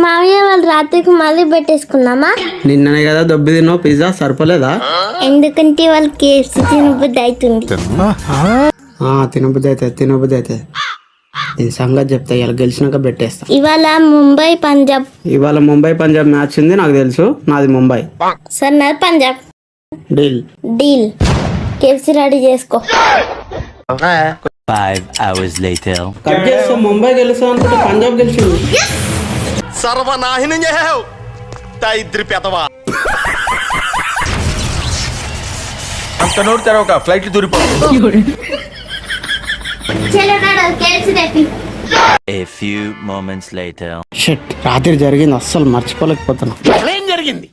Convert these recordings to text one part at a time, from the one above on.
మామయ్య వాళ్ళు రాత్రికి మళ్ళీ పెట్టేసుకున్నామా? నిన్ననే కదా దొబ్బి తిన్నావు పిజ్జా సరిపోలేదా? ఎందుకంటే వాళ్ళు కేఎఫ్సీ తినబుద్ధి అవుతుంది. తినబుద్ధి అయితే నేను సంగతి చెప్తా. ఇలా గెలిచినాక పెట్టేస్తా. ఇవాళ ముంబై పంజాబ్ మ్యాచ్ ఉంది నాకు తెలుసు. నాది ముంబై. సరే నాది పంజాబ్. డీల్ కేఎఫ్సీ రెడీ చేసుకో. 5 hours later. కట్ చేస్తా. ముంబై గెలుస్తా అనుకుంటే పంజాబ్ గెలిచింది. సర్వనాశనం చేసావు ఇద్దరి పెదవా. అంత నోరు తెరవక ఫ్లైట్ దూరిపోతుంది. A few moments later. Shut, రాత్రి జరిగింది అస్సలు మర్చిపోలేకపోతున్నా. ఏం జరిగింది?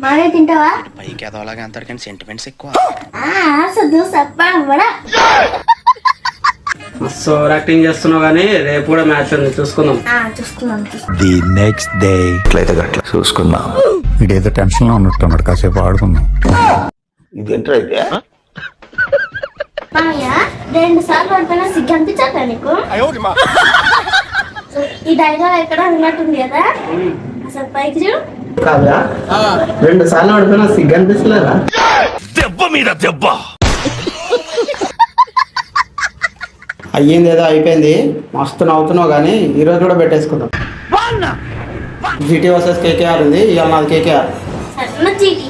మామయ్య తింటావా? పైకి ఎదవలాగా అంటారు కానీ సెంటిమెంట్స్ ఎక్కువ. మస్తు ఓవర్ యాక్టింగ్ చేస్తున్నావు కానీ రేపు కూడా మ్యాచ్ ఉంది, చూసుకుందాం. The next day. ఇట్లయితే గట్ల చూసుకుందాం. వీడేదో టెన్షన్ లో ఉన్నట్టున్నాడు, కాసేపు ఆడుకుందాం. ఇదేంట్రా అయితే? మామయ్య 2 సార్లు పడిపోయినా సిగ్గు అనిపించట్లా నీకు? ఈ డైలాగ్ ఎక్కడ ఉన్నట్టుంది కదా, అసలు పైకి చూడు. కాదా 2 సార్లు పడిపోయినా సిగ్గు అనిపిస్తలేదా? దెబ్బ మీద దెబ్బ. అయ్యింది ఏదో అయిపోయింది. మస్తు నవ్వుతున్నావు కానీ ఈరోజు కూడా పెట్టేసుకుందాం. జీటీ వర్సెస్ కేకేఆర్ ఉంది. ఇవాళ నాది కేకేఆర్. సన్న చీటి.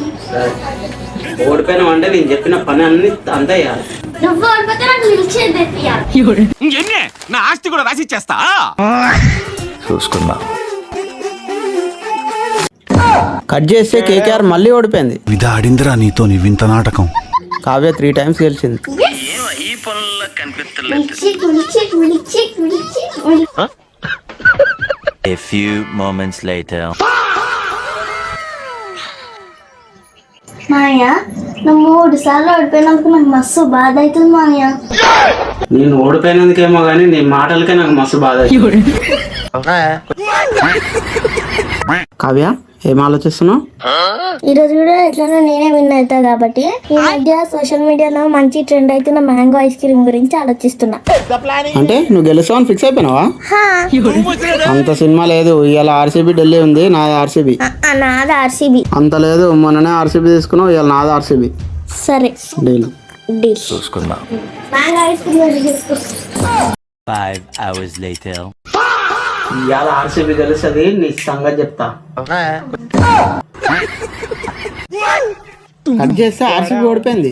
ఓడిపోయినావు అంటే నేను చెప్పిన పని అన్ని అంతే చేయాలి. నువ్వు ఓడిపోతే నాకు నిలిచేది తెప్పియాలి. ఇంకెన్నే నా ఆస్తి కూడా రాసిచ్చేస్తా. చూసుకుందాం. కట్ చేస్తే కేకేఆర్ మళ్ళీ ఓడిపోయింది. ఇది ఆడిందిరా నీతో నీ వింత నాటకం. కావ్య 3 times గెలిచింది. A few moments later. మాయా నువ్వు 3 సార్లు ఓడిపోయినందుకు నాకు మస్తు బాధ అవుతుంది మాయా. నేను ఓడిపోయినందుకేమో కానీ నీ మాటలకే నాకు మస్తు బాధ. కావ్య ఏం ఆలోచిస్తున్నావు? ఈ రోజు కూడా ఎట్లనో నేనే విన్ అవుతా కాబట్టి ఈ మధ్య సోషల్ మీడియాలో మంచి ట్రెండ్ అవుతున్న మ్యాంగో ఐస్ క్రీమ్ గురించి ఆలోచిస్తున్నా. అంటే నువ్వు గెలుస్తావని ఫిక్స్ అయిపోయినావా? అంత సినిమా లేదు. ఇవాళ ఆర్సీబీ ఢిల్లీ ఉంది, నాది ఆర్సీబీ. నాది ఆర్సీబీ. అంత లేదు, మొన్ననే ఆర్సీబీ తీసుకున్నావు, ఇవాళ నాది ఆర్సీబీ. సరే డీల్. చూసుకుందాం. మ్యాంగో ఐస్ క్రీమ్ తీసుకో. 5 hours later. ఇవాళ ఆర్సీబీ గెలుస్తుంది, నీ సంగతి చెప్తా. కట్ చేస్తే ఆర్సీబీ ఓడిపోయింది.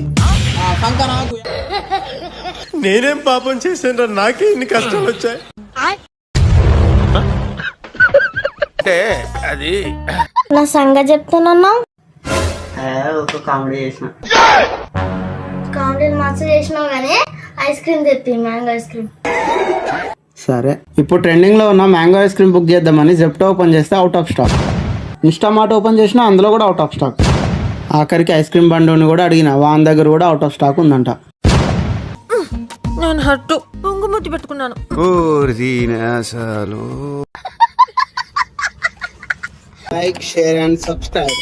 నేనేం పాపం చేశాను, నాకే ఇన్ని కష్టాలు వచ్చాయి. అంటే అది నా సంగతి చెప్తానన్నా. ఒక కామెడీ చేసిన. కామెడీ మస్తు చేసినావు కానీ ఐస్ క్రీమ్ తెప్పి, మ్యాంగో ఐస్ క్రీమ్. సరే, ఇప్పుడు ట్రెండింగ్ లో ఉన్న మ్యాంగో ఐస్ క్రీమ్ బుక్ చేద్దామని జెప్టో ఓపెన్ చేస్తే out of stock. Instamart open చేసినా అందులో కూడా అవుట్ ఆఫ్ స్టాక్. ఆఖరికి ఐస్ క్రీమ్ బండిని కూడా అడిగిన, వాన్ దగ్గర కూడా అవుట్ ఆఫ్ స్టాక్ ఉందంట. నేను హట్టు పొంగుముద్దు పెట్టుకున్నాను. Like, share and subscribe.